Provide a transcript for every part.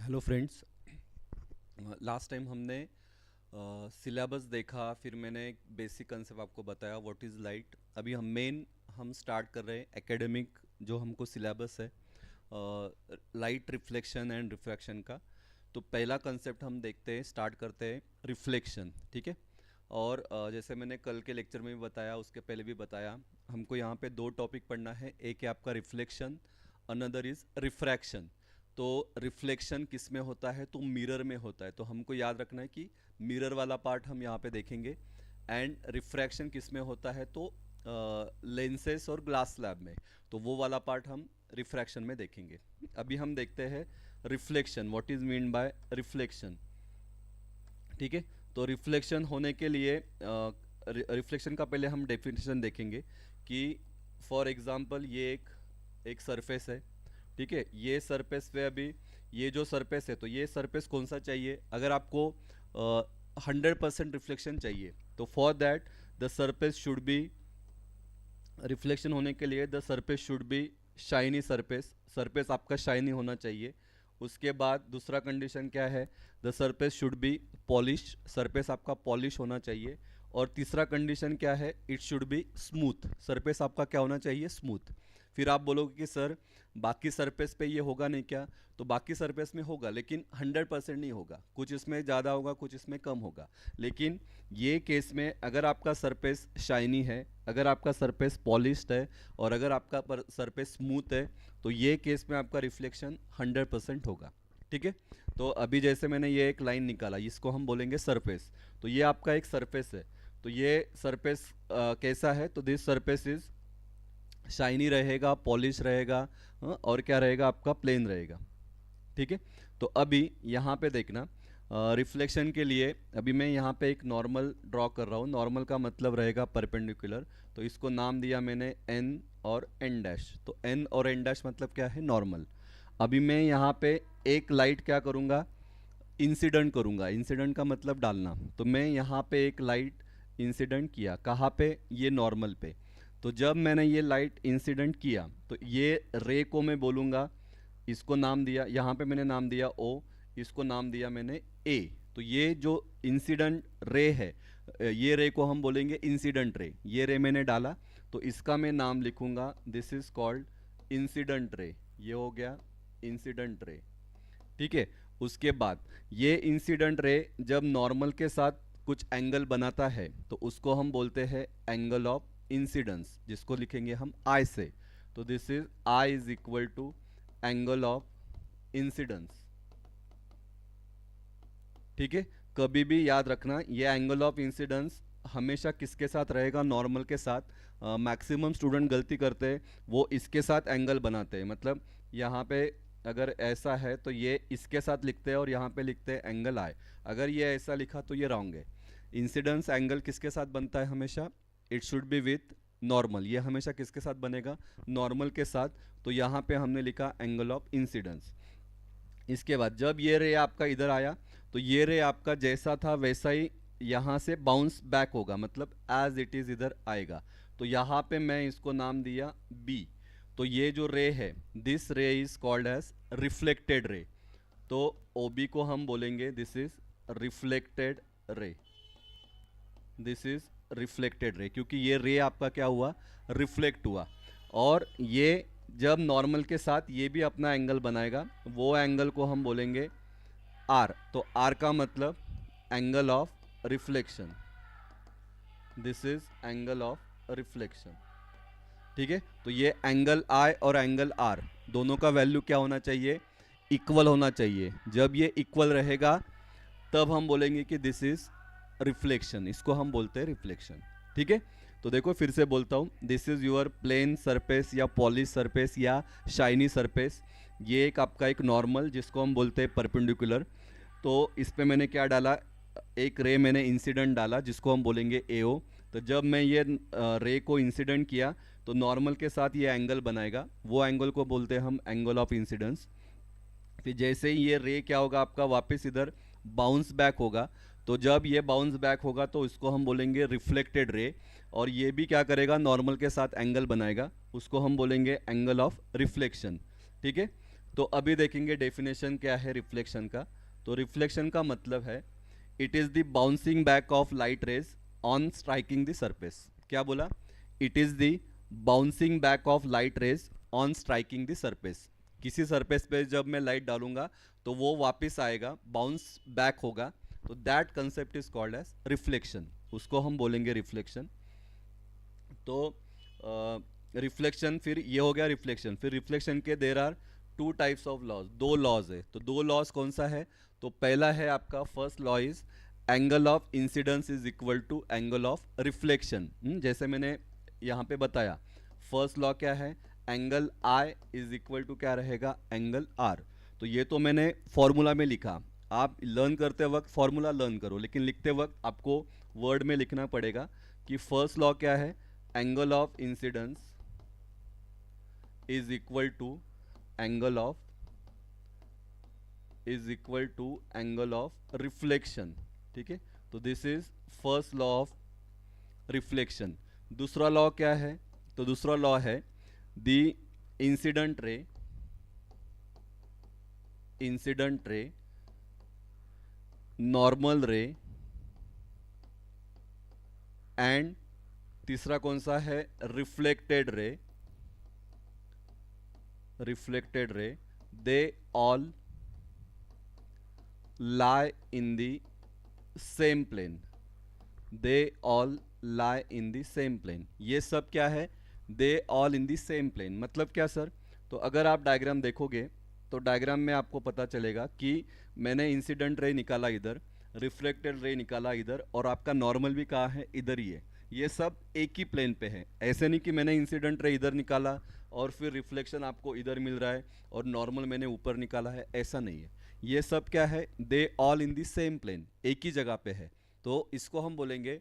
Hello friends. Last time हमने syllabus देखा, फिर मैंने एक बेसिक कंसेप्ट आपको बताया व्हाट इज़ लाइट। अभी हम स्टार्ट कर रहे हैं एकेडमिक जो हमको सिलेबस है, लाइट रिफ्लेक्शन एंड रिफ्रैक्शन का। तो पहला कंसेप्ट हम देखते हैं, स्टार्ट करते हैं रिफ्लेक्शन, ठीक है। और जैसे मैंने कल के लेक्चर में भी बताया, उसके पहले भी बताया, हमको यहाँ पे दो टॉपिक पढ़ना है। एक है आपका रिफ्लेक्शन, अनदर इज़ रिफ्रैक्शन। तो रिफ्लेक्शन किस में होता है? तो मिरर में होता है। तो हमको याद रखना है कि मिरर वाला पार्ट हम यहाँ पे देखेंगे। एंड रिफ्रैक्शन किस में होता है? तो लेंसेस और ग्लास स्लैब में। तो वो वाला पार्ट हम रिफ्रैक्शन में देखेंगे। अभी हम देखते हैं reflection, what is mean bye reflection, ठीक है। तो रिफ्लेक्शन होने के लिए रिफ्लेक्शन का पहले हम डेफिनेशन देखेंगे कि फॉर एग्जांपल ये एक सरफेस है, ठीक है। ये सरफेस पे अभी ये जो सरफेस है, तो ये सरफेस कौन सा चाहिए? अगर आपको 100% रिफ्लेक्शन चाहिए, तो for that the surface should be, reflection होने के लिए the surface should be shiny surface, surface आपका शाइनी होना चाहिए। उसके बाद दूसरा कंडीशन क्या है? The surface should be polish, surface आपका पॉलिश होना चाहिए। और तीसरा कंडीशन क्या है? It should be smooth, surface आपका क्या होना चाहिए? स्मूथ। फिर आप बोलोगे कि सर बाकी सरफेस पे ये होगा नहीं क्या? तो बाकी सरफेस में होगा, लेकिन 100% नहीं होगा, कुछ इसमें ज़्यादा होगा, कुछ इसमें कम होगा। लेकिन ये केस में अगर आपका सरफेस शाइनी है, अगर आपका सरफेस पॉलिश्ड है, और अगर आपका सरफेस स्मूथ है, तो ये केस में आपका रिफ्लेक्शन 100% होगा, ठीक है। तो अभी जैसे मैंने ये एक लाइन निकाला, इसको हम बोलेंगे सरफेस। तो ये आपका एक सरफेस है। तो ये सरफेस कैसा है? तो दिस सरफेस इज शाइनी रहेगा, पॉलिश रहेगा, और क्या रहेगा? आपका प्लेन रहेगा, ठीक है। तो अभी यहाँ पे देखना, रिफ्लेक्शन के लिए अभी मैं यहाँ पे एक नॉर्मल ड्रॉ कर रहा हूँ। नॉर्मल का मतलब रहेगा परपेंडिकुलर। तो इसको नाम दिया मैंने एन और एन डैश। तो एन और एन डैश मतलब क्या है? नॉर्मल। अभी मैं यहाँ पे एक लाइट क्या करूँगा? इंसिडेंट करूँगा। इंसिडेंट का मतलब डालना। तो मैं यहाँ पे एक लाइट इंसिडेंट किया, कहाँ पे? ये नॉर्मल पे। तो जब मैंने ये लाइट इंसिडेंट किया, तो ये रे को मैं बोलूँगा, इसको नाम दिया, यहाँ पे मैंने नाम दिया ओ, इसको नाम दिया मैंने ए। तो ये जो इंसिडेंट रे है, ये रे को हम बोलेंगे इंसिडेंट रे। ये रे मैंने डाला, तो इसका मैं नाम लिखूंगा, this is called incident ray. ये हो गया इंसिडेंट रे, ठीक है। उसके बाद ये इंसिडेंट रे जब नॉर्मल के साथ कुछ एंगल बनाता है, तो उसको हम बोलते हैं एंगल ऑफ इंसिडेंस, जिसको लिखेंगे हम आई से। तो this is I is equal to angle of incidence, ठीक है। कभी भी याद रखना, ये एंगल ऑफ इंसिडेंस हमेशा किसके साथ रहेगा? नॉर्मल के साथ। मैक्सिमम स्टूडेंट गलती करते हैं, वो इसके साथ एंगल बनाते हैं। मतलब यहाँ पे अगर ऐसा है तो ये इसके साथ लिखते हैं, और यहाँ पे लिखते हैं एंगल आए। अगर ये ऐसा लिखा तो ये रॉन्ग है। इंसिडेंस एंगल किसके साथ बनता है हमेशा? It should be with normal. ये हमेशा किसके साथ बनेगा? नॉर्मल के साथ। तो यहाँ पे हमने लिखा एंगल ऑफ इंसिडेंस। इसके बाद जब ये रे आपका इधर आया, तो ये रे आपका जैसा था वैसा ही यहाँ से बाउंस बैक होगा, मतलब एज इट इज इधर आएगा। तो यहाँ पे मैं इसको नाम दिया बी। तो ये जो रे है, दिस रे is called as reflected ray. तो ओ बी को हम बोलेंगे this is reflected ray, this is reflected ray, क्योंकि ये रे आपका क्या हुआ? रिफ्लेक्ट हुआ। और ये जब नॉर्मल के साथ ये भी अपना एंगल बनाएगा, वो एंगल को हम बोलेंगे आर। तो आर का मतलब angle of reflection, this is angle of reflection, ठीक है। तो ये एंगल आई और एंगल आर दोनों का वैल्यू क्या होना चाहिए? इक्वल होना चाहिए। जब ये इक्वल रहेगा, तब हम बोलेंगे कि दिस इज रिफ्लेक्शन, इसको हम बोलते हैं रिफ्लेक्शन, ठीक है। तो देखो फिर से बोलता हूँ, this is your plane surface या पॉलिश सरफेस या शाइनी सरफेस। ये एक आपका एक नॉर्मल, जिसको हम बोलते हैं परपेंडिकुलर। तो इस पे मैंने क्या डाला? एक रे मैंने इंसिडेंट डाला, जिसको हम बोलेंगे एओ। तो जब मैं ये रे को इंसिडेंट किया, तो नॉर्मल के साथ ये एंगल बनाएगा, वो एंगल को बोलते हैं हम एंगल ऑफ इंसिडेंस। फिर जैसे ही ये रे क्या होगा आपका? वापस इधर बाउंस बैक होगा। तो जब ये बाउंस बैक होगा, तो इसको हम बोलेंगे रिफ्लेक्टेड रे। और ये भी क्या करेगा? नॉर्मल के साथ एंगल बनाएगा, उसको हम बोलेंगे एंगल ऑफ रिफ्लेक्शन, ठीक है। तो अभी देखेंगे डेफिनेशन क्या है रिफ्लेक्शन का। तो रिफ्लेक्शन का मतलब है it is the bouncing back of light rays on striking the surface. क्या बोला? It is the bouncing back of light rays on striking the surface. किसी सरफेस पे जब मैं लाइट डालूंगा तो वो वापस आएगा, बाउंस बैक होगा, तो that concept is called as reflection, उसको हम बोलेंगे रिफ्लेक्शन। तो रिफ्लेक्शन, फिर ये हो गया रिफ्लेक्शन। फिर रिफ्लेक्शन के there are two types of laws, दो लॉज है। तो दो लॉज कौन सा है? तो पहला है आपका first law is angle of incidence is equal to angle of reflection. जैसे मैंने यहाँ पे बताया, फर्स्ट लॉ क्या है? Angle I is equal to क्या रहेगा? Angle R. तो ये तो मैंने फॉर्मूला में लिखा, आप लर्न करते वक्त फॉर्मूला लर्न करो, लेकिन लिखते वक्त आपको वर्ड में लिखना पड़ेगा कि फर्स्ट लॉ क्या है? Angle of incidence is equal to angle of angle of reflection. ठीक है, तो this is first law of reflection. दूसरा लॉ क्या है? तो दूसरा लॉ है the incident ray, normal ray and तीसरा कौन सा है? Reflected ray, they all lie in the same plane, they all lie in the same plane। ये सब क्या है? they all in the same plane मतलब क्या सर? तो अगर आप डायग्राम देखोगे तो डायग्राम में आपको पता चलेगा कि मैंने इंसिडेंट रे निकाला इधर, रिफ्लेक्टेड रे निकाला इधर, और आपका नॉर्मल भी कहाँ है? इधर ही है। ये सब एक ही प्लेन पे है। ऐसे नहीं कि मैंने इंसिडेंट रे इधर निकाला और फिर रिफ्लेक्शन आपको इधर मिल रहा है और नॉर्मल मैंने ऊपर निकाला है, ऐसा नहीं है। ये सब क्या है? They all in the same plane, एक ही जगह पे है। तो इसको हम बोलेंगे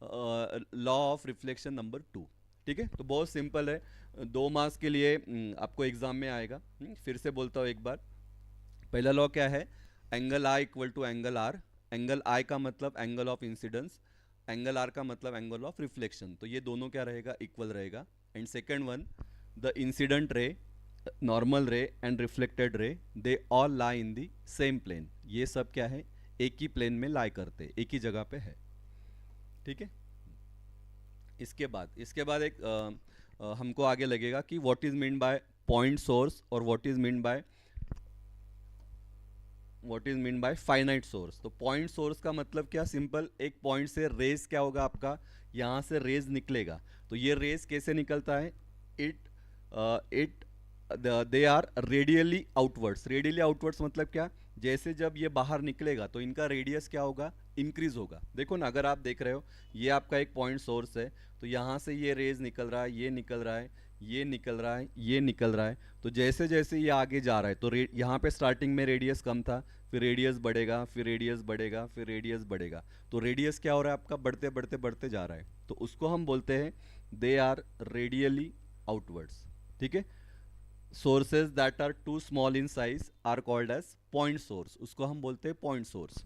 लॉ ऑफ रिफ्लेक्शन नंबर 2। ठीक है, तो बहुत सिंपल है, 2 मार्क्स के लिए आपको एग्जाम में आएगा। फिर से बोलता हूँ एक बार। पहला लॉ क्या है? Angle i equal to angle r. Angle i का मतलब angle of incidence, angle r का मतलब एंगल ऑफ रिफ्लेक्शन। तो ये दोनों क्या रहेगा? इक्वल रहेगा। And second one, the incident ray, normal ray and reflected ray, they all lie in the same plane. ये सब क्या है? एक ही प्लेन में लाई करते, एक ही जगह पे है। ठीक है, इसके बाद एक हमको आगे लगेगा कि what is mean by point source और what is mean by finite source. तो पॉइंट सोर्स का मतलब क्या? सिंपल, एक पॉइंट से रेज क्या होगा आपका? यहाँ से रेज निकलेगा। तो ये रेज कैसे निकलता है? It they are radially outwards. Radially outwards मतलब क्या? जैसे जब ये बाहर निकलेगा तो इनका रेडियस क्या होगा? इंक्रीज होगा। देखो ना, अगर आप देख रहे हो ये आपका एक पॉइंट सोर्स है, तो यहाँ से ये रेज निकल रहा है, ये निकल रहा है, ये निकल रहा है, ये निकल रहा है। तो जैसे जैसे ये आगे जा रहा है तो यहाँ पे स्टार्टिंग में रेडियस कम था, फिर रेडियस बढ़ेगा, फिर रेडियस बढ़ेगा, फिर रेडियस बढ़ेगा। तो रेडियस क्या हो रहा है आपका? बढ़ते बढ़ते बढ़ते जा रहा है। तो उसको हम बोलते हैं दे आर रेडियली आउटवर्ड्स। ठीक है, sources that are too small in size are called as point source, उसको हम बोलते हैं पॉइंट सोर्स।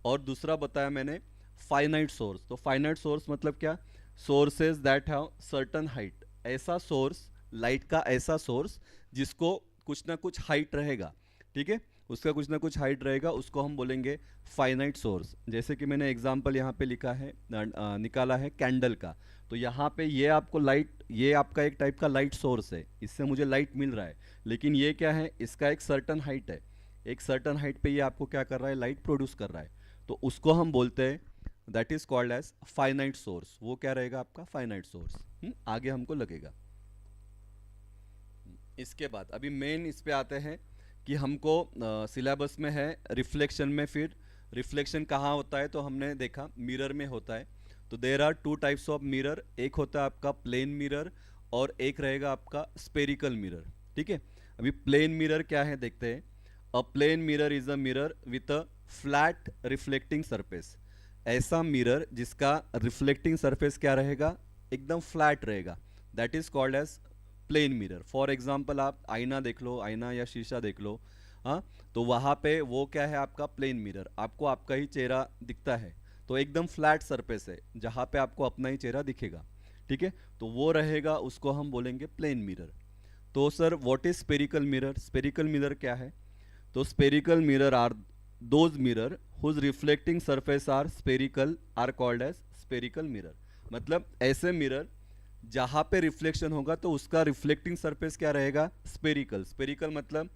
और दूसरा बताया मैंने फाइनाइट सोर्स। तो फाइनाइट सोर्स मतलब क्या? Sources that have certain height, ऐसा सोर्स, लाइट का ऐसा सोर्स जिसको कुछ ना कुछ हाइट रहेगा। ठीक है, उसका कुछ ना कुछ हाइट रहेगा, उसको हम बोलेंगे फाइनाइट सोर्स। जैसे कि मैंने एग्जांपल यहाँ पे लिखा है, निकाला है कैंडल का। तो यहाँ पे ये आपको लाइट, ये आपका एक टाइप का लाइट सोर्स है, इससे मुझे लाइट मिल रहा है, लेकिन ये क्या है? इसका एक सर्टन हाइट है, एक सर्टन हाइट पे ये आपको क्या कर रहा है? लाइट प्रोड्यूस कर रहा है। तो उसको हम बोलते हैं that is called as finite source. वो क्या रहेगा आपका? Finite source. आगे हमको लगेगा। इसके बाद अभी मेन इस पे आते हैं कि हमको सिलेबस में है रिफ्लेक्शन में, फिर रिफ्लेक्शन कहाँ होता है? तो हमने देखा मिरर में होता है। तो there are two types of mirror, एक होता है आपका प्लेन मिरर और एक रहेगा आपका स्पेरिकल मिरर। ठीक है, अभी प्लेन मिरर क्या है देखते हैं। A plane mirror is a mirror with a flat reflecting surface. ऐसा मिरर जिसका रिफ्लेक्टिंग सरफेस क्या रहेगा? एकदम फ्लैट रहेगा, that is called as plane mirror. For example आप आईना देख लो, आईना या शीशा देख लो, हाँ, तो वहाँ पे वो क्या है आपका? Plane mirror. आपको आपका ही चेहरा दिखता है, तो एकदम फ्लैट सरफेस है जहाँ पे आपको अपना ही चेहरा दिखेगा। ठीक है, तो वो रहेगा, उसको हम बोलेंगे प्लेन मिरर। तो sir what is spherical mirror? Spherical mirror क्या है? तो spherical mirror are those mirror whose reflecting surface are spherical are called as spherical mirror. मतलब ऐसे मिरर जहां पे रिफ्लेक्शन होगा तो उसका रिफ्लेक्टिंग सरफेस क्या रहेगा? स्पेरिकल। स्पेरिकल मतलब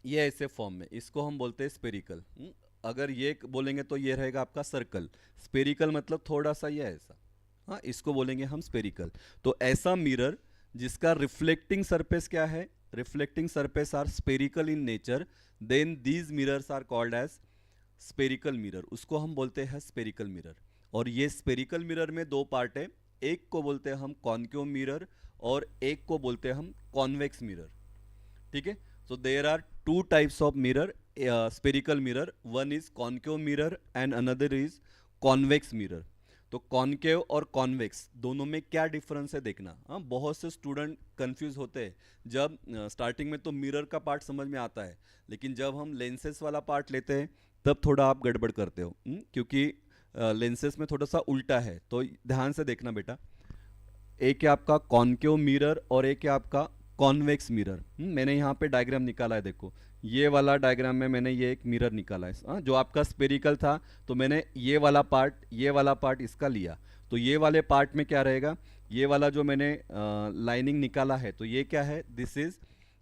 ये ऐसे फॉर्म में, इसको हम बोलते हैं स्पेरिकल। अगर ये बोलेंगे तो ये रहेगा आपका सर्कल। स्पेरिकल मतलब थोड़ा सा ये ऐसा, हाँ इसको बोलेंगे हम स्पेरिकल। तो ऐसा मिरर जिसका रिफ्लेक्टिंग सरफेस क्या है? Reflecting surface are spherical in nature, then these mirrors are called as spherical mirror, उसको हम बोलते हैं स्पेरिकल मिरर। और ये स्पेरिकल मिरर में दो पार्ट है, एक को बोलते हैं हम कॉन्केव मिरर और एक को बोलते हैं हम कॉन्वेक्स मिरर। ठीक है, so there are two types of mirror, spherical mirror, one is concave mirror and another is convex mirror. तो कॉन्केव और कॉन्वेक्स दोनों में क्या डिफरेंस है देखना। हाँ, बहुत से स्टूडेंट कंफ्यूज होते हैं जब स्टार्टिंग में तो मिरर का पार्ट समझ में आता है, लेकिन जब हम लेंसेस वाला पार्ट लेते हैं तब थोड़ा आप गड़बड़ करते हो, क्योंकि लेंसेस में थोड़ा सा उल्टा है। तो ध्यान से देखना बेटा, एक है आपका कॉन्केव मिरर और एक है आपका कॉन्वेक्स मिरर। मैंने यहाँ पे डायग्राम निकाला है, देखो ये वाला डायग्राम में मैंने ये एक मिरर निकाला है। जो आपका स्पेरिकल था तो मैंने ये वाला पार्ट इसका लिया। तो ये वाले पार्ट में क्या रहेगा? ये वाला जो मैंने लाइनिंग निकाला है तो ये क्या है? दिस इज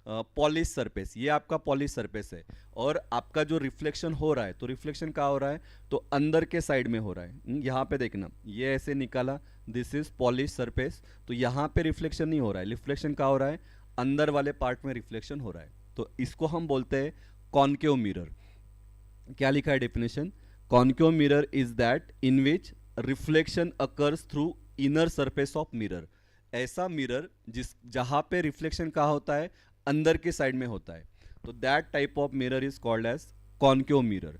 पॉलिश सरफेस, ये आपका पॉलिश सरफेस है। और आपका जो रिफ्लेक्शन हो रहा है, तो रिफ्लेक्शन कहाँ हो रहा है? तो अंदर के साइड में हो रहा है। यहाँ पे देखना, ये ऐसे निकाला, दिस इज पॉलिश सरफेस, तो यहाँ पे रिफ्लेक्शन नहीं हो रहा है। रिफ्लेक्शन कहाँ हो रहा है? अंदर वाले पार्ट में रिफ्लेक्शन हो रहा है। तो इसको हम बोलते हैं कॉन्केव मिरर। क्या लिखा है definition? Concave mirror is that in which reflection occurs through inner surface of mirror. ऐसा मिरर जहां पे रिफ्लेक्शन कहाँ होता है? अंदर के साइड में होता है। तो that type of mirror is called as concave mirror.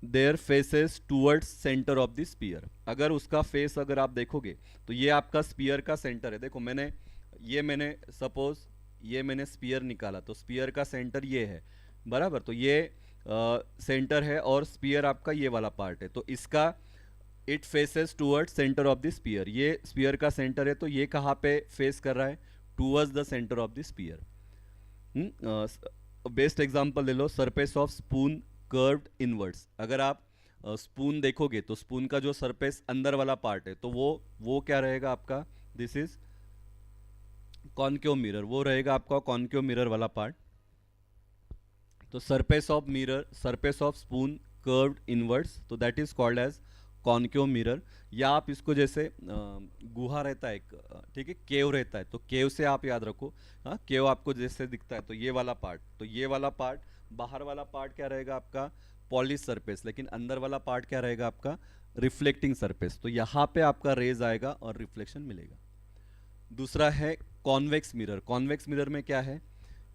There faces towards centre of the sphere. अगर उसका फेस अगर आप देखोगे तो ये आपका स्पीयर का सेंटर है। देखो मैंने सपोज ये मैंने स्पीयर निकाला, तो स्पीयर का सेंटर ये है, बराबर। तो ये सेंटर है और स्पीयर आपका ये वाला पार्ट है। तो इसका it faces towards centre of the sphere, ये स्पीयर का सेंटर है, तो ये कहाँ पे फेस कर रहा है? Towards the centre of the sphere. Best example ले लो, surface of spoon curved inwards. अगर आप स्पून देखोगे तो स्पून का जो सरफेस अंदर वाला पार्ट है तो वो क्या रहेगा आपका? दिस इज कॉन्केव मिरर, वो रहेगा आपका कॉन्केव मिरर वाला पार्ट। तो surface of spoon curved inwards, तो that is called as concave mirror. या आप इसको जैसे गुहा रहता है एक, ठीक है, केव रहता है, तो केव से आप याद रखो। हाँ, केव आपको जैसे दिखता है तो ये वाला पार्ट, तो ये वाला पार्ट, बाहर वाला पार्ट क्या रहेगा आपका? पॉलिश सरफेस, लेकिन अंदर वाला पार्ट क्या रहेगा आपका? Reflecting surface. तो यहाँ पे आपका रेज आएगा और रिफ्लेक्शन मिलेगा। दूसरा है कॉन्वेक्स मिरर। कॉन्वेक्स मिरर में क्या है?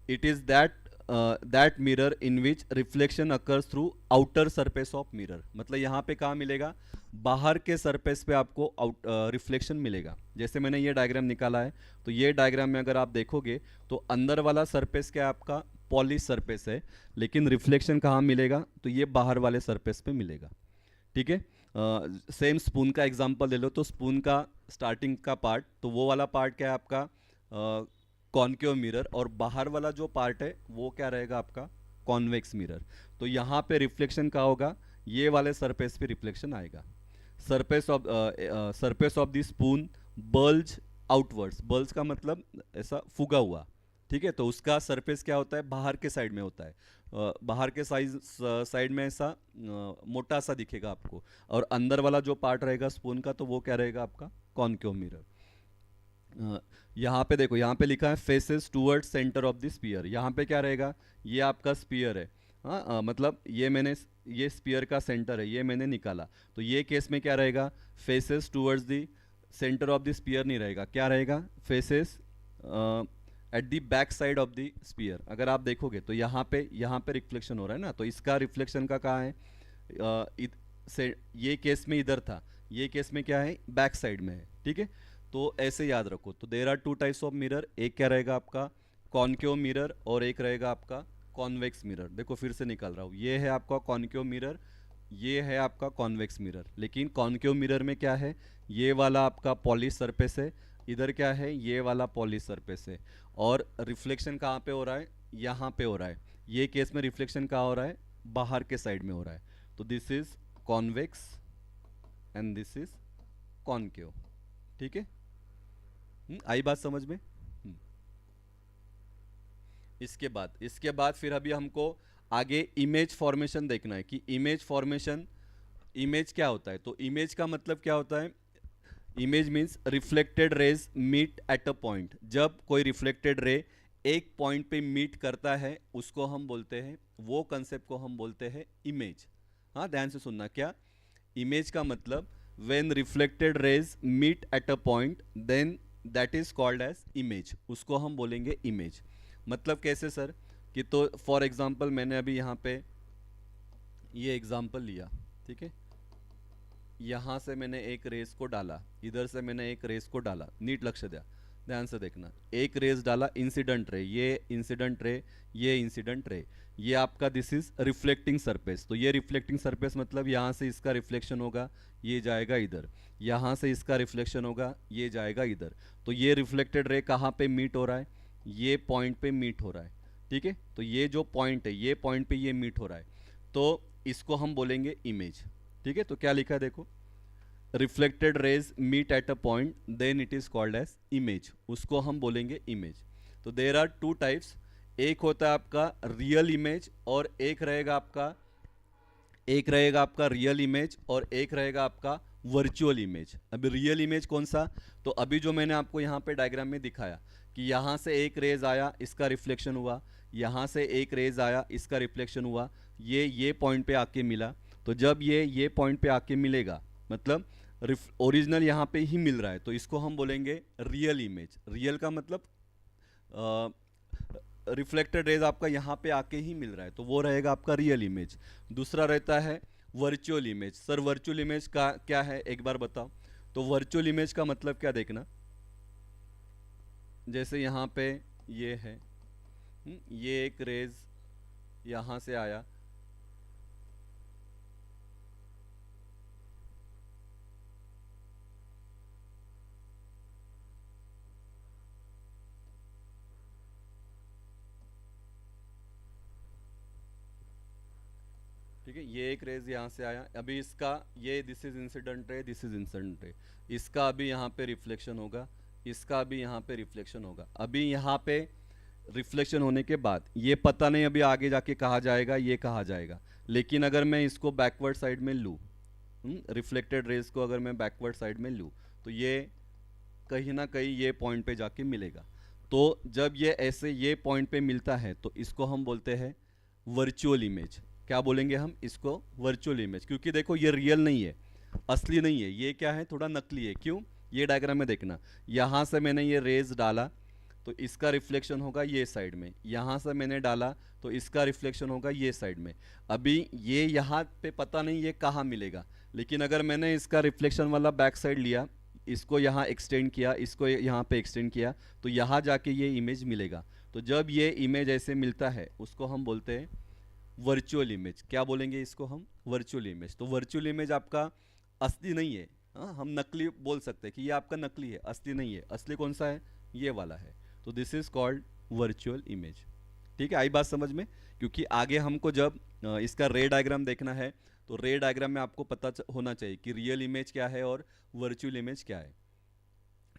It is that mirror in which reflection occurs through outer surface of mirror. मतलब यहाँ पे कहाँ मिलेगा? बाहर के सरफेस पे आपको रिफ्लेक्शन मिलेगा। जैसे मैंने ये डायग्राम निकाला है, तो ये डायग्राम में अगर आप देखोगे तो अंदर वाला सरफेस क्या है आपका? पॉलिश सरफेस है, लेकिन रिफ्लेक्शन कहाँ मिलेगा? तो ये बाहर वाले सरफेस पे मिलेगा। ठीक है, सेम स्पून का एग्जांपल ले लो, तो स्पून का स्टार्टिंग का पार्ट, तो वो वाला पार्ट क्या है आपका? कॉन्केव मिरर, और बाहर वाला जो पार्ट है वो क्या रहेगा आपका? Convex mirror. तो यहाँ पे रिफ्लेक्शन का होगा? ये वाले सरफेस पे रिफ्लेक्शन आएगा। Surface of the spoon bulge outwards. Bulge का मतलब ऐसा फुगा हुआ, ठीक है। तो उसका सरफेस क्या होता है? बाहर के साइड में होता है। बाहर के साइड में ऐसा मोटा सा दिखेगा आपको, और अंदर वाला जो पार्ट रहेगा स्पून का, तो वो क्या रहेगा आपका? Concave mirror. यहाँ पे देखो, यहाँ पे लिखा है faces towards centre of the sphere. यहाँ पे क्या रहेगा? ये आपका स्पीयर है। हाँ, मतलब ये स्पीयर का सेंटर है, ये मैंने निकाला। तो ये केस में क्या रहेगा? Faces towards the centre of the sphere नहीं रहेगा, क्या रहेगा? Faces at the back side of the sphere. अगर आप देखोगे तो यहाँ पे रिफ्लेक्शन हो रहा है ना, तो इसका रिफ्लेक्शन का कहाँ है? ये केस में इधर था, ये केस में क्या है? बैक साइड में है। ठीक है, तो ऐसे याद रखो। तो there are two types of mirror, एक क्या रहेगा आपका? कॉन्केव मिरर, और एक रहेगा आपका कॉन्वेक्स मिरर। देखो फिर से निकाल रहा हूँ, ये है आपका कॉन्केव मिरर, ये है आपका कॉन्वेक्स मिरर। लेकिन कॉन्केव मिरर में क्या है? ये वाला आपका पॉलिश सरफेस है, इधर क्या है, ये वाला पॉलिश सरफेस है, और रिफ्लेक्शन कहाँ पे हो रहा है, यहाँ पे हो रहा है। ये केस में रिफ्लेक्शन कहाँ हो रहा है, बाहर के साइड में हो रहा है। तो this is convex and this is concave. ठीक है, आई बात समझ में। इसके बाद फिर अभी हमको आगे इमेज फॉर्मेशन देखना है कि इमेज फॉर्मेशन, इमेज क्या होता है। तो इमेज का मतलब क्या होता है, image means reflected rays meet at a point. जब कोई रिफ्लेक्टेड रे एक पॉइंट पे मीट करता है उसको हम बोलते हैं, वो कंसेप्ट को हम बोलते हैं इमेज। हाँ, ध्यान से सुनना, क्या इमेज का मतलब when reflected rays meet at a point then that is called as image, उसको हम बोलेंगे इमेज। मतलब कैसे सर, कि तो फॉर एग्जांपल मैंने अभी यहाँ पे ये एग्जांपल लिया, ठीक है, यहाँ से मैंने एक रेस को डाला, इधर से मैंने एक रेस को डाला, नीट लक्ष्य दिया, ध्यान से देखना, एक रेस डाला, इंसिडेंट रे, ये इंसिडेंट रे, ये इंसिडेंट रे, ये आपका दिस इज रिफ्लेक्टिंग सरफेस। तो ये रिफ्लेक्टिंग सरफेस मतलब यहाँ से इसका रिफ्लेक्शन होगा, ये जाएगा इधर, यहाँ से इसका रिफ्लेक्शन होगा, ये जाएगा इधर। तो ये रिफ्लेक्टेड रे कहाँ पे मीट हो रहा है, ये पॉइंट पे मीट हो रहा है। ठीक है, तो ये जो पॉइंट है, ये पॉइंट पे ये मीट हो रहा है, तो इसको हम बोलेंगे इमेज। ठीक है, तो क्या लिखा है देखो, reflected rays meet at a point then it is called as image, उसको हम बोलेंगे इमेज। तो देर आर टू टाइप्स, एक होता है आपका रियल इमेज और एक रहेगा आपका रियल इमेज और एक रहेगा आपका वर्चुअल इमेज। अभी रियल इमेज कौन सा, तो अभी जो मैंने आपको यहाँ पे डायग्राम में दिखाया कि यहाँ से एक रेज आया, इसका रिफ्लेक्शन हुआ, यहाँ से एक रेज आया, इसका रिफ्लेक्शन हुआ, ये पॉइंट पे आके मिला। तो जब ये पॉइंट पे आके मिलेगा, मतलब ओरिजिनल यहाँ पे ही मिल रहा है, तो इसको हम बोलेंगे रियल इमेज। रियल का मतलब रिफ्लेक्टेड रेज आपका यहाँ पे आके ही मिल रहा है, तो वो रहेगा आपका रियल इमेज। दूसरा रहता है virtual image. Sir virtual image का क्या है, एक बार बताओ। तो वर्चुअल इमेज का मतलब क्या, देखना, जैसे यहाँ पे ये है, ये एक रेज यहाँ से आया, ठीक है, ये एक रेज यहाँ से आया, अभी इसका ये this is incident ray, this is incident ray, इसका अभी यहाँ पे रिफ्लेक्शन होगा, इसका अभी यहाँ पे रिफ्लेक्शन होगा। अभी यहाँ पे रिफ्लेक्शन होने के बाद ये पता नहीं अभी आगे जाके कहाँ जाएगा, ये कहाँ जाएगा, लेकिन अगर मैं इसको बैकवर्ड साइड में लूँ, रिफ्लेक्टेड रेज को अगर मैं बैकवर्ड साइड में लूँ, तो ये कहीं ना कहीं ये पॉइंट पे जाके मिलेगा। तो जब ये ऐसे ये पॉइंट पे मिलता है तो इसको हम बोलते हैं वर्चुअल इमेज। क्या बोलेंगे हम इसको, वर्चुअल इमेज, क्योंकि देखो ये रियल नहीं है, असली नहीं है, ये क्या है, थोड़ा नकली है। क्यों, ये डायग्राम में देखना, यहाँ से मैंने ये रेज डाला तो इसका रिफ्लेक्शन होगा ये साइड में, यहाँ से मैंने डाला तो इसका रिफ्लेक्शन होगा ये साइड में। अभी ये यहाँ पे पता नहीं ये कहाँ मिलेगा, लेकिन अगर मैंने इसका रिफ्लेक्शन वाला बैक साइड लिया, इसको यहाँ एक्सटेंड किया, इसको यहाँ पे एक्सटेंड किया, तो यहाँ जाके ये इमेज मिलेगा। तो जब ये इमेज ऐसे मिलता है उसको हम बोलते हैं वर्चुअल इमेज। क्या बोलेंगे इसको हम, वर्चुअल इमेज। तो वर्चुअल इमेज आपका असली नहीं है, हाँ, हम नकली बोल सकते हैं कि ये आपका नकली है, असली नहीं है। असली कौन सा है, ये वाला है। तो this is called virtual image. ठीक है, आई बात समझ में। क्योंकि आगे हमको जब इसका रे डायग्राम देखना है तो रे डायग्राम में आपको पता होना चाहिए कि रियल इमेज क्या है और वर्चुअल इमेज क्या है।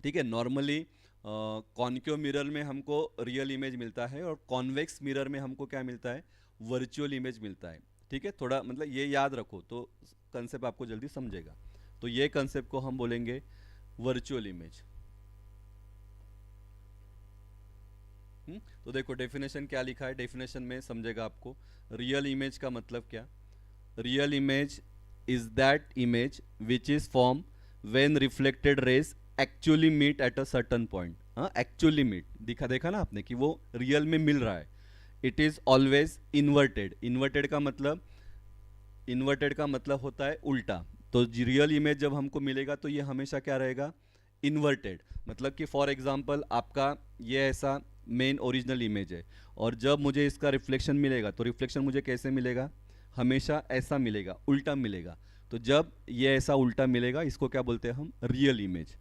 ठीक है, नॉर्मली कॉन्केव मिरर में हमको रियल इमेज मिलता है और कॉन्वेक्स मिरर में हमको क्या मिलता है, वर्चुअल इमेज मिलता है। ठीक है, थोड़ा मतलब ये याद रखो तो कंसेप्ट आपको जल्दी समझेगा। तो ये कंसेप्ट को हम बोलेंगे वर्चुअल इमेज। तो देखो डेफिनेशन क्या लिखा है, डेफिनेशन में समझेगा आपको। रियल इमेज का मतलब क्या, real image is that image which is form when reflected rays actually meet at a certain point. हाँ, एक्चुअली मीट देखा ना आपने कि वो रियल में मिल रहा है। It is always inverted. Inverted का मतलब होता है उल्टा। तो रियल इमेज जब हमको मिलेगा तो ये हमेशा क्या रहेगा, इन्वर्टेड। मतलब कि फॉर एग्जांपल आपका ये ऐसा मेन ओरिजिनल इमेज है और जब मुझे इसका रिफ्लेक्शन मिलेगा तो रिफ्लेक्शन मुझे कैसे मिलेगा, हमेशा ऐसा मिलेगा, उल्टा मिलेगा। तो जब ये ऐसा उल्टा मिलेगा इसको क्या बोलते हैं हम, real image.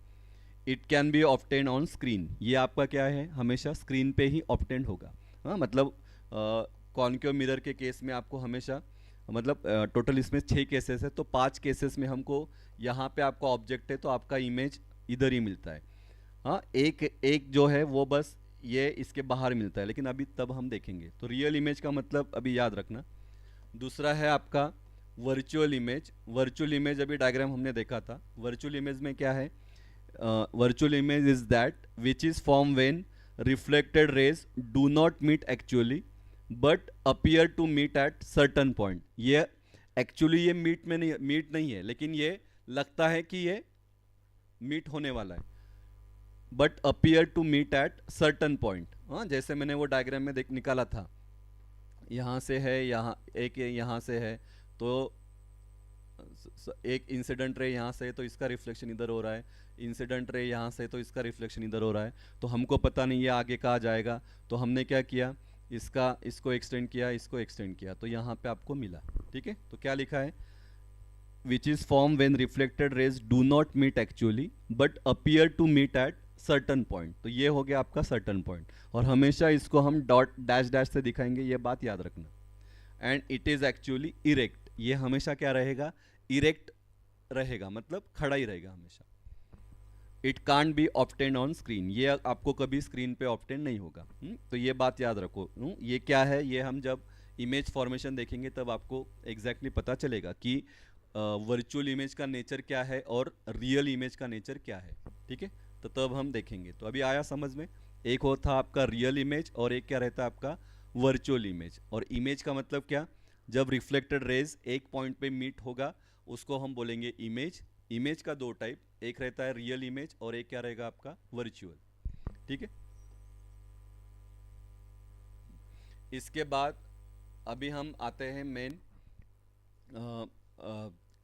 It can be obtain on screen, ये आपका क्या है, हमेशा स्क्रीन पे ही ऑब्टेन होगा। हाँ, मतलब कॉनकेव मिरर के केस में आपको हमेशा, मतलब टोटल इसमें 6 केसेस है, तो 5 केसेस में हमको यहाँ पे आपका ऑब्जेक्ट है तो आपका इमेज इधर ही मिलता है। हाँ, एक एक जो है वो बस ये इसके बाहर मिलता है, लेकिन अभी तब हम देखेंगे। तो रियल इमेज का मतलब अभी याद रखना। दूसरा है आपका वर्चुअल इमेज। वर्चुअल इमेज अभी डायग्राम हमने देखा था। वर्चुअल इमेज में क्या है, virtual image is that which is formed when reflected rays do not meet actually but appear to meet at certain point। ये एक्चुअली ये मीट नहीं है, लेकिन ये लगता है कि ये मीट होने वाला है, but appear to meet at certain point. हाँ, जैसे मैंने वो डायग्राम में देख निकाला था, यहाँ से है, यहाँ एक यहाँ से है, तो एक इंसिडेंट रे यहाँ से है तो इसका रिफ्लेक्शन इधर हो रहा है, इंसिडेंट रे यहाँ से तो इसका रिफ्लेक्शन इधर हो रहा है। तो हमको पता नहीं ये आगे कहाँ जाएगा, तो हमने क्या किया, इसको एक्सटेंड किया, इसको एक्सटेंड किया, तो यहाँ पे आपको मिला। ठीक है, तो क्या लिखा है, which is form when reflected rays do not meet actually but appear to meet at certain point. तो ये हो गया आपका सर्टन पॉइंट, और हमेशा इसको हम डॉट डैश डैश से दिखाएंगे, ये बात याद रखना। And it is actually erect, ये हमेशा क्या रहेगा, इरेक्ट रहेगा, मतलब खड़ा ही रहेगा हमेशा। It can't be obtain on screen, ये आपको कभी स्क्रीन पे ऑब्टेन नहीं होगा। तो ये बात याद रखो। ये क्या है, ये हम जब इमेज फॉर्मेशन देखेंगे तब आपको एग्जैक्टली पता चलेगा कि वर्चुअल इमेज का नेचर क्या है और रियल इमेज का नेचर क्या है। ठीक है, तो तब हम देखेंगे। तो अभी आया समझ में, एक होता आपका रियल इमेज और एक क्या रहता है आपका वर्चुअल इमेज। और इमेज का मतलब क्या, जब रिफ्लेक्टेड रेज एक पॉइंट पे मीट होगा उसको हम बोलेंगे इमेज। इमेज का दो टाइप, एक रहता है रियल इमेज और एक क्या रहेगा आपका वर्चुअल। ठीक है, इसके बाद अभी हम आते हैं मेन,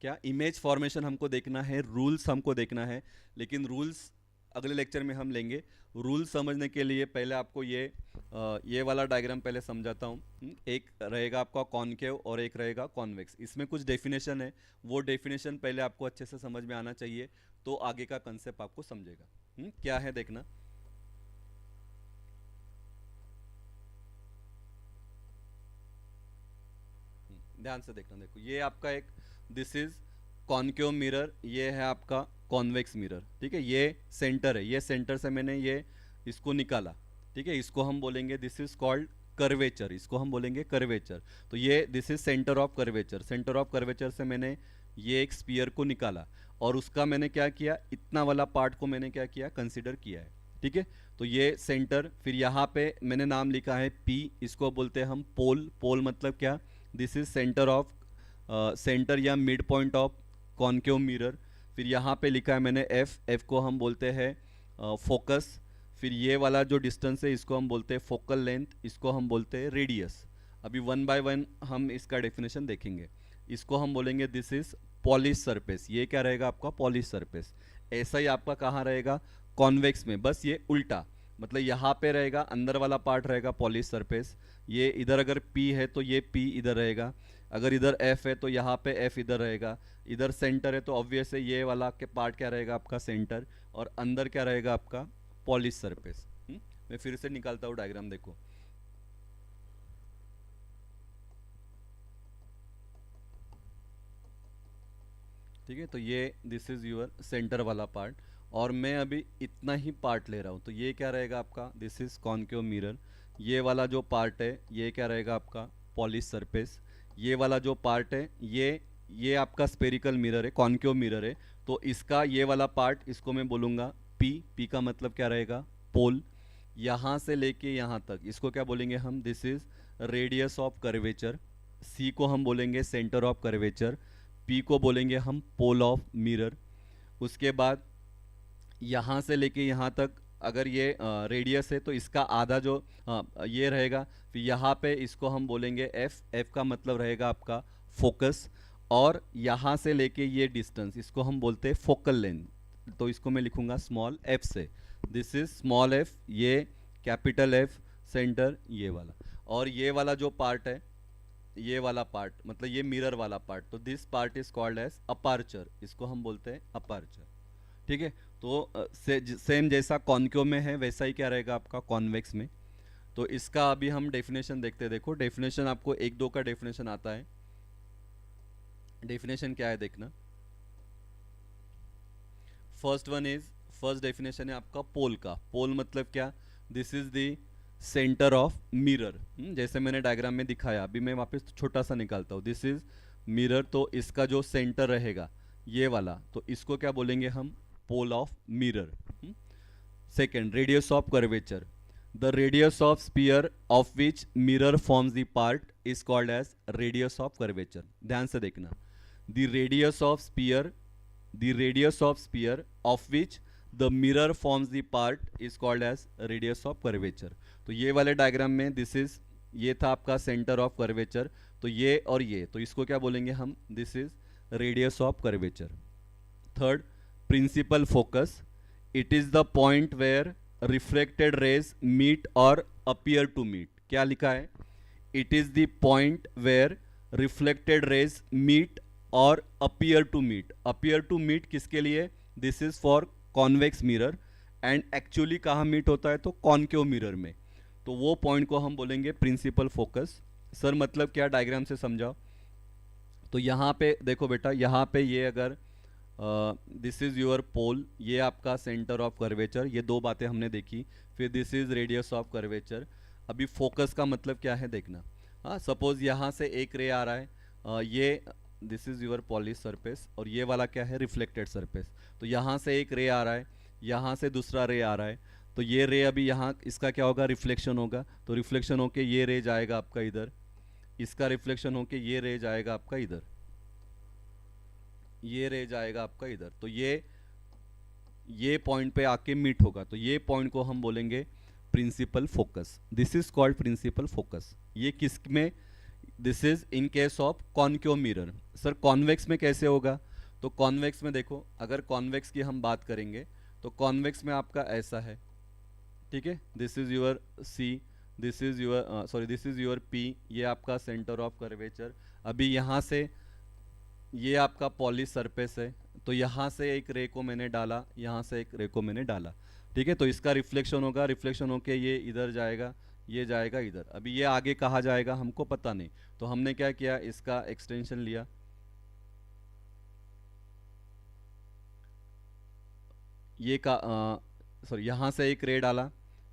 क्या इमेज फॉर्मेशन हमको देखना है, रूल्स हमको देखना है, लेकिन रूल्स अगले लेक्चर में हम लेंगे। रूल समझने के लिए पहले आपको ये वाला डायग्राम पहले समझाता हूँ। एक रहेगा आपका कॉनकेव और एक रहेगा कॉन्वेक्स। इसमें कुछ डेफिनेशन है, वो डेफिनेशन पहले आपको अच्छे से समझ में आना चाहिए, तो आगे का कंसेप्ट आपको समझेगा। क्या है देखना, ध्यान से देखना। देखो, ये आपका एक, दिस इज कॉनकेव मिरर, ये है आपका कॉन्वेक्स मिरर। ठीक है, ये सेंटर है, ये सेंटर से मैंने ये इसको निकाला। ठीक है, इसको हम बोलेंगे दिस इज कॉल्ड कर्वेचर, इसको हम बोलेंगे कर्वेचर। तो ये this is centre of curvature. Centre of curvature से मैंने ये एक स्पीयर को निकाला और उसका मैंने क्या किया, इतना वाला पार्ट को मैंने क्या किया, कंसिडर किया है। ठीक है, तो ये सेंटर, फिर यहाँ पे मैंने नाम लिखा है पी, इसको बोलते हैं हम पोल। पोल मतलब क्या, this is centre of centre या mid point of concave mirror. फिर यहाँ पे लिखा है मैंने एफ, एफ को हम बोलते हैं फोकस। फिर ये वाला जो डिस्टेंस है इसको हम बोलते हैं फोकल लेंथ, इसको हम बोलते हैं रेडियस। अभी वन बाय वन हम इसका डेफिनेशन देखेंगे। इसको हम बोलेंगे दिस इज पॉलिश सरफेस, ये क्या रहेगा आपका पॉलिश सरफेस। ऐसा ही आपका कहाँ रहेगा, कॉन्वेक्स में, बस ये उल्टा, मतलब यहाँ पे रहेगा अंदर वाला पार्ट रहेगा पॉलिश सरफेस। ये इधर अगर P है तो ये P इधर रहेगा, अगर इधर F है तो यहाँ पे F इधर रहेगा, इधर सेंटर है तो ऑब्वियस है ये वाला के पार्ट क्या रहेगा आपका सेंटर, और अंदर क्या रहेगा आपका पॉलिश सरफेस। मैं फिर से निकालता हूँ डायग्राम, देखो। ठीक है, तो ये दिस इज योर सेंटर वाला पार्ट, और मैं अभी इतना ही पार्ट ले रहा हूँ। तो ये क्या रहेगा आपका, दिस इज कॉनकेव मिरर। ये वाला जो पार्ट है ये क्या रहेगा आपका पॉलिश सरफेस। ये वाला जो पार्ट है ये आपका स्पेरिकल मिरर है, कॉनकेव मिरर है। तो इसका ये वाला पार्ट, इसको मैं बोलूँगा पी। पी का मतलब क्या रहेगा, पोल। यहाँ से लेके यहाँ तक इसको क्या बोलेंगे हम, this is radius of curvature. C को हम बोलेंगे सेंटर ऑफ कर्वेचर। पी को बोलेंगे हम पोल ऑफ मिरर। उसके बाद यहाँ से लेके यहाँ तक अगर ये रेडियस है तो इसका आधा जो ये रहेगा। फिर यहाँ पे इसको हम बोलेंगे एफ, एफ का मतलब रहेगा आपका फोकस। और यहाँ से लेके ये डिस्टेंस इसको हम बोलते हैं फोकल लेंथ, तो इसको मैं लिखूंगा स्मॉल एफ से। दिस इज स्मॉल एफ, ये कैपिटल एफ, सेंटर ये वाला। और ये वाला जो पार्ट है, ये वाला पार्ट मतलब ये मिरर वाला पार्ट, तो this part is called as aperture, इसको हम बोलते हैं अपार्चर। ठीक है, तो सेम जैसा कॉन्केव में है वैसा ही क्या रहेगा आपका कॉन्वेक्स में। तो इसका अभी हम डेफिनेशन देखते हैं। देखो डेफिनेशन आपको एक दो का डेफिनेशन आता है। डेफिनेशन क्या है देखना। First one is, first definition है आपका पोल का। पोल मतलब क्या, this is the centre of mirror. जैसे मैंने डायग्राम में दिखाया, अभी मैं वापस छोटा सा निकालता हूँ। दिस इज मिरर, तो इसका जो सेंटर रहेगा ये वाला, तो इसको क्या बोलेंगे हम, pole of mirror. Second, radius of curvature. The radius of sphere of which mirror forms the part is called as radius of curvature. ध्यान से देखना, the radius of sphere, the radius of sphere of which the mirror forms the part is called as radius of curvature। तो ये वाले diagram में this is, ये था आपका सेंटर ऑफ कर्वेचर, तो ये और ये, तो इसको क्या बोलेंगे हम, this is radius of curvature. Third, principal focus. It is the point where reflected rays meet और अपीयर टू मीट। क्या लिखा है, it is the point where reflected rays meet और अपीयर टू मीट। अपीयर टू मीट किसके लिए, this is for convex mirror, and actually कहाँ मीट होता है, तो कॉन्केव मिरर में। तो वो पॉइंट को हम बोलेंगे प्रिंसिपल फोकस। सर मतलब क्या, डायग्राम से समझाओ। तो यहाँ पे देखो बेटा, यहाँ पे ये अगर दिस इज योर पोल, ये आपका सेंटर ऑफ कर्वेचर, ये दो बातें हमने देखी। फिर this is radius of curvature. अभी फोकस का मतलब क्या है देखना। हाँ, सपोज यहाँ से एक रे आ रहा है, ये this is your polish surface, और ये वाला क्या है, रिफ्लेक्टेड सरफेस। तो यहाँ से एक रे आ रहा है, यहाँ से दूसरा रे आ रहा है, तो ये रे अभी यहाँ इसका क्या होगा, रिफ्लेक्शन होगा। तो रिफ्लेक्शन होके ये रे जाएगा आपका इधर, इसका रिफ्लेक्शन होके ये रे जाएगा आपका इधर, ये रे जाएगा आपका इधर। तो ये पॉइंट पे आके मीट होगा, तो ये पॉइंट को हम बोलेंगे principal focus. This is called principal focus. ये किस में, this is in case of concave mirror. Sir convex में कैसे होगा, तो कॉन्वेक्स में देखो, अगर कॉन्वेक्स की हम बात करेंगे तो कॉन्वेक्स में आपका ऐसा है, ठीक है, this is your C, this is your sorry this is your P, ये आपका सेंटर ऑफ कर्वेचर। अभी यहाँ से ये आपका पॉलिश सरफेस है, तो यहाँ से एक रे को मैंने डाला, यहाँ से एक रे को मैंने डाला, ठीक है। तो इसका रिफ्लेक्शन होगा, रिफ्लेक्शन होके ये इधर जाएगा, ये जाएगा इधर। अभी ये आगे कहाँ जाएगा हमको पता नहीं, तो हमने क्या किया, इसका एक्सटेंशन लिया, ये का सॉरी यहाँ से एक रे डाला,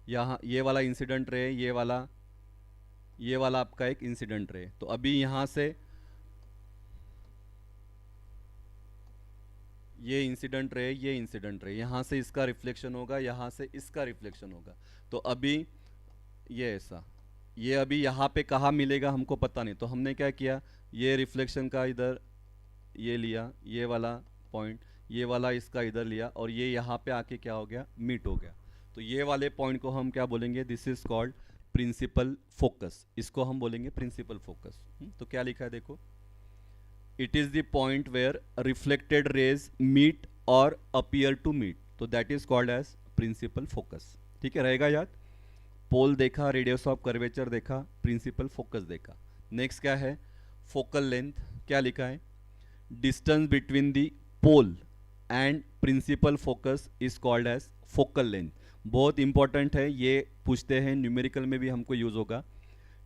यहाँ ये वाला इंसिडेंट रे, ये वाला आपका एक इंसिडेंट रे। तो अभी यहाँ से ये इंसिडेंट रे, ये इंसिडेंट रे, यहाँ से इसका रिफ्लेक्शन होगा, यहाँ से इसका रिफ्लेक्शन होगा। तो अभी ये ऐसा, ये अभी यहाँ पे कहाँ मिलेगा हमको पता नहीं, तो हमने क्या किया, ये रिफ्लेक्शन का इधर ये लिया, ये वाला पॉइंट, ये वाला इसका इधर लिया, और ये यहाँ पे आके क्या हो गया, मीट हो गया। तो ये वाले पॉइंट को हम क्या बोलेंगे, this is called principal focus. इसको हम बोलेंगे प्रिंसिपल फोकस। तो क्या लिखा है देखो, it is the point where reflected rays meet और अपीयर टू मीट, तो that is called as principal focus. ठीक है, रहेगा याद। पोल देखा, रेडियस ऑफ कर्वेचर देखा, प्रिंसिपल फोकस देखा। नेक्स्ट क्या है, फोकल लेंथ। क्या लिखा है, distance between the pole and principal focus is called as focal length. बहुत इंपॉर्टेंट है, ये पूछते हैं न्यूमेरिकल में भी हमको यूज होगा।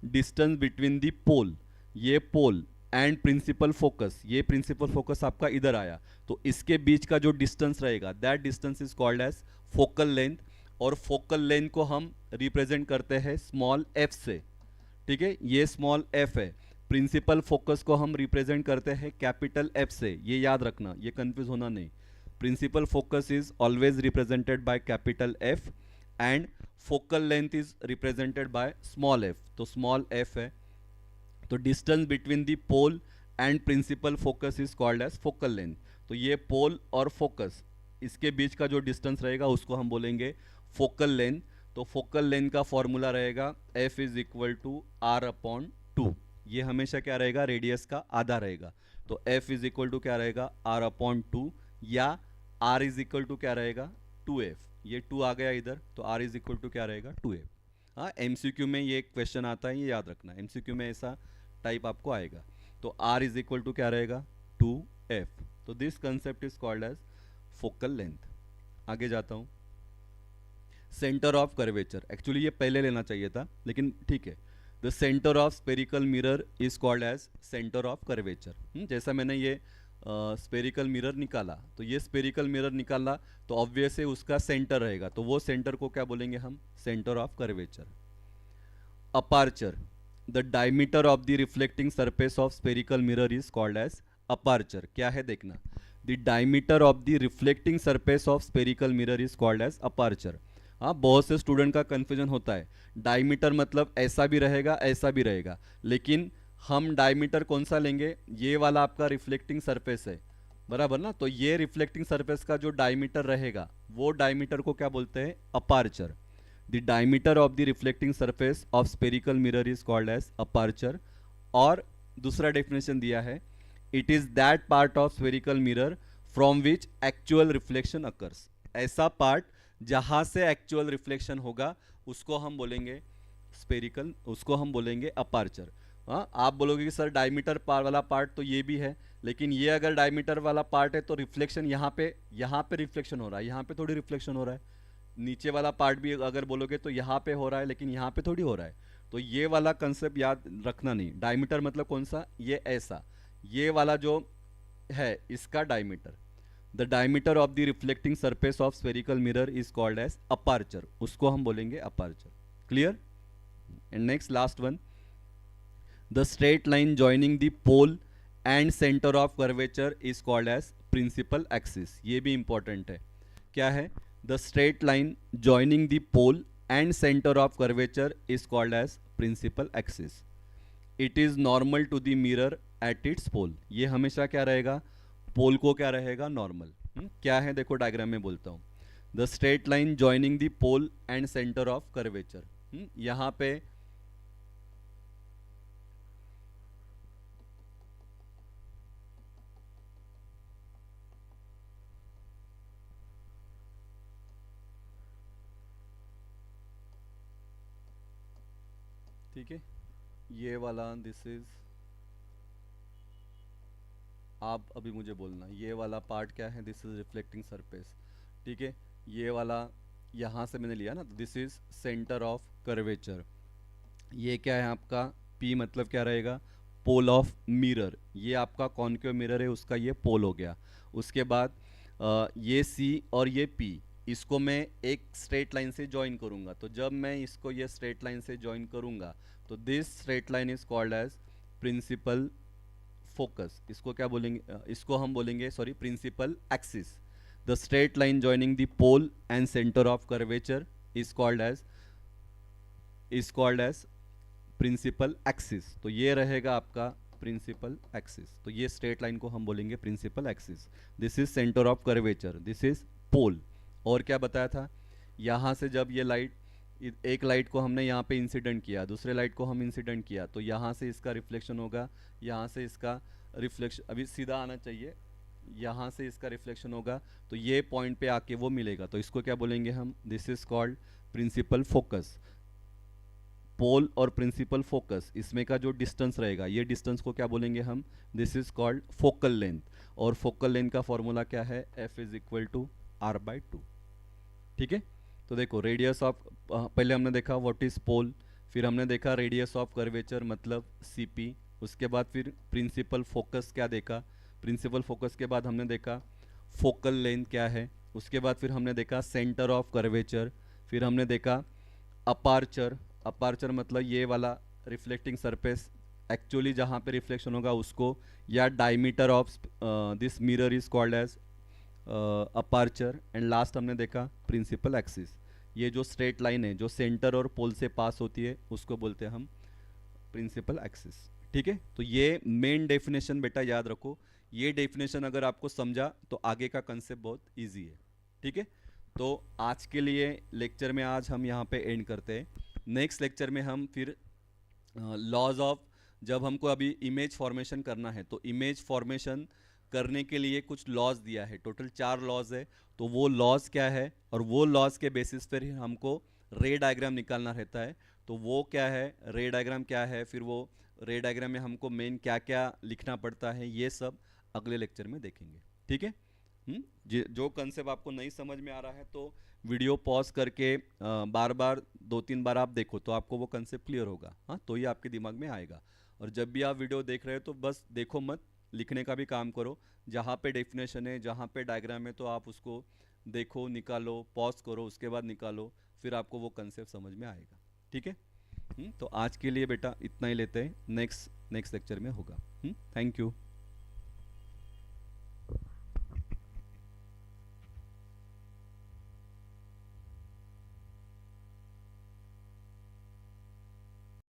डिस्टेंस बिटवीन द पोल, ये पोल एंड प्रिंसिपल फोकस, ये प्रिंसिपल फोकस आपका इधर आया, तो इसके बीच का जो डिस्टेंस रहेगा that distance is called as focal length. और फोकल लेंथ को हम रिप्रेजेंट करते हैं स्मॉल एफ से, ठीक है, ये स्मॉल एफ है। प्रिंसिपल फोकस को हम रिप्रेजेंट करते हैं कैपिटल एफ से, ये याद रखना, ये कंफ्यूज होना नहीं। Principal focus is always represented by capital F and focal length is represented by small f, तो स्मॉल एफ है। तो distance between the pole and principal focus is called as focal length. तो ये पोल और focus, इसके बीच का जो distance रहेगा उसको हम बोलेंगे फोकल लेंथ। तो फोकल लेंथ का फॉर्मूला रहेगा f is equal to R upon two, ये हमेशा क्या रहेगा, रेडियस का आधा रहेगा। तो एफ इज इक्वल टू क्या रहेगा, आर अपॉन टू, या आर इज इक्वल टू क्या रहेगा, टू एफ। ये टू आ गया इधर, तो आर इज इक्वल टू क्या रहेगा, टू एफ। हाँ, एमसीक्यू में ये क्वेश्चन आता है, ये याद रखना, एमसीक्यू में ऐसा टाइप आपको आएगा। तो आर इज इक्वल टू क्या रहेगा, टू एफ। तो this concept is called as focal length. आगे जाता हूँ। सेंटर ऑफ कर्वेचर, एक्चुअली ये पहले लेना चाहिए था लेकिन ठीक है। The centre of spherical mirror is called as centre of curvature. जैसा मैंने ये स्पेरिकल मिरर निकाला, तो ये स्पेरिकल मिरर निकाला तो ऑब्वियस है उसका सेंटर रहेगा, तो वो सेंटर को क्या बोलेंगे हम, centre of curvature. Aperture, the diameter of the reflecting surface of spherical mirror is called as aperture. क्या है देखना, the diameter of the reflecting surface of spherical mirror is called as aperture. हाँ, बहुत से स्टूडेंट का confusion होता है, diameter मतलब ऐसा भी रहेगा ऐसा भी रहेगा, लेकिन हम डायमीटर कौन सा लेंगे, ये वाला आपका रिफ्लेक्टिंग सरफेस है बराबर ना, तो ये रिफ्लेक्टिंग सरफेस का जो डायमीटर रहेगा वो डायमीटर को क्या बोलते हैं, aperture. The diameter of the reflecting surface of spherical mirror is called as aperture. और दूसरा डेफिनेशन दिया है, it is that part of spherical mirror from which actual reflection occurs. ऐसा पार्ट जहां से एक्चुअल रिफ्लेक्शन होगा उसको हम बोलेंगे स्पेरिकल, उसको हम बोलेंगे अपार्चर। हाँ, आप बोलोगे कि सर डायमीटर वाला पार्ट तो ये भी है, लेकिन ये अगर डायमीटर वाला पार्ट है तो रिफ्लेक्शन यहाँ पे रिफ्लेक्शन हो रहा है, यहाँ पे थोड़ी रिफ्लेक्शन हो रहा है। नीचे वाला पार्ट भी अगर बोलोगे तो यहाँ पे हो रहा है, लेकिन यहाँ पे थोड़ी हो रहा है। तो ये वाला कंसेप्ट याद रखना नहीं, डायमीटर मतलब कौन सा, ये ऐसा, ये वाला जो है इसका diameter. The diameter of the reflecting surface of spherical mirror is called as aperture, उसको हम बोलेंगे aperture. Clear? And next last one, the straight line joining the pole and centre of curvature is called as principal axis. ये भी important है। क्या है, the straight line joining the pole and centre of curvature is called as principal axis. It is normal to the mirror at its पोल। ये हमेशा क्या रहेगा, पोल को क्या रहेगा, नॉर्मल। क्या है देखो डायग्राम में बोलता हूँ, the straight line joining the pole and centre of curvature. यहाँ पे ठीक है, ये वाला दिस इज, आप अभी मुझे बोलना ये वाला पार्ट क्या है, दिस इज रिफ्लेक्टिंग सरफेस। ठीक है, ये वाला यहाँ से मैंने लिया ना, this is centre of curvature. ये क्या है आपका, P मतलब क्या रहेगा, पोल ऑफ मिरर। ये आपका कॉन्केव मिरर है, उसका ये पोल हो गया। उसके बाद ये C और ये P, इसको मैं एक स्ट्रेट लाइन से ज्वाइन करूंगा। तो जब मैं इसको ये स्ट्रेट लाइन से ज्वाइन करूंगा तो this straight line is called as principal focus. इसको क्या बोलेंगे, इसको हम बोलेंगे sorry principal axis. The straight line joining the pole and centre of curvature is called as principal axis. तो ये रहेगा आपका प्रिंसिपल एक्सिस, तो ये स्ट्रेट लाइन को हम बोलेंगे principal axis. This is centre of curvature, this is pole. और क्या बताया था, यहाँ से जब ये लाइट, एक लाइट को हमने यहाँ पे इंसिडेंट किया, दूसरे लाइट को हम इंसिडेंट किया, तो यहाँ से इसका रिफ्लेक्शन होगा, यहाँ से इसका रिफ्लेक्शन अभी सीधा आना चाहिए, यहाँ से इसका रिफ्लेक्शन होगा, तो ये पॉइंट पे आके वो मिलेगा। तो इसको क्या बोलेंगे हम, this is called principal focus. Pole और प्रिंसिपल फोकस, इसमें का जो डिस्टेंस रहेगा, ये डिस्टेंस को क्या बोलेंगे हम, this is called focal length. और फोकल लेंथ का फॉर्मूला क्या है, F is equal to R/2। ठीक है, तो देखो रेडियस ऑफ, पहले हमने देखा व्हाट इज पोल, फिर हमने देखा रेडियस ऑफ कर्वेचर मतलब CP, उसके बाद फिर प्रिंसिपल फोकस क्या देखा, प्रिंसिपल फोकस के बाद हमने देखा फोकल लेंथ क्या है, उसके बाद फिर हमने देखा सेंटर ऑफ कर्वेचर, फिर हमने देखा अपार्चर। अपार्चर मतलब ये वाला रिफ्लेक्टिंग सरफेस, एक्चुअली जहाँ पे रिफ्लेक्शन होगा उसको, या diameter of this mirror is called as aperture. And last हमने देखा प्रिंसिपल एक्सिस। ये जो स्ट्रेट लाइन है जो सेंटर और पोल से पास होती है उसको बोलते हैं हम प्रिंसिपल एक्सिस। ठीक है, तो ये मेन डेफिनेशन बेटा याद रखो, ये डेफिनेशन अगर आपको समझा तो आगे का कंसेप्ट बहुत इजी है। ठीक है, तो आज के लिए लेक्चर में आज हम यहाँ पे एंड करते हैं। नेक्स्ट लेक्चर में हम फिर लॉज ऑफ, जब हमको अभी इमेज फॉर्मेशन करना है तो इमेज फॉर्मेशन करने के लिए कुछ लॉज दिया है, टोटल 4 लॉज है। तो वो लॉज क्या है और वो लॉज के बेसिस पर हमको रे डायग्राम निकालना रहता है। तो वो क्या है, रे डायग्राम क्या है, फिर वो रे डायग्राम में हमको मेन क्या क्या लिखना पड़ता है, ये सब अगले लेक्चर में देखेंगे। ठीक है, जो कंसेप्ट आपको नहीं समझ में आ रहा है तो वीडियो पॉज करके बार बार 2-3 बार आप देखो तो आपको वो कंसेप्ट क्लियर होगा। हाँ, तो ये आपके दिमाग में आएगा। और जब भी आप वीडियो देख रहे हो तो बस देखो मत, लिखने का भी काम करो। जहाँ पे डेफिनेशन है, जहाँ पे डायग्राम है, तो आप उसको देखो, निकालो, पॉज करो, उसके बाद निकालो, फिर आपको वो कंसेप्ट समझ में आएगा। ठीक है। तो आज के लिए बेटा इतना ही लेते हैं, नेक्स्ट नेक्स्ट लेक्चर में होगा। Thank you.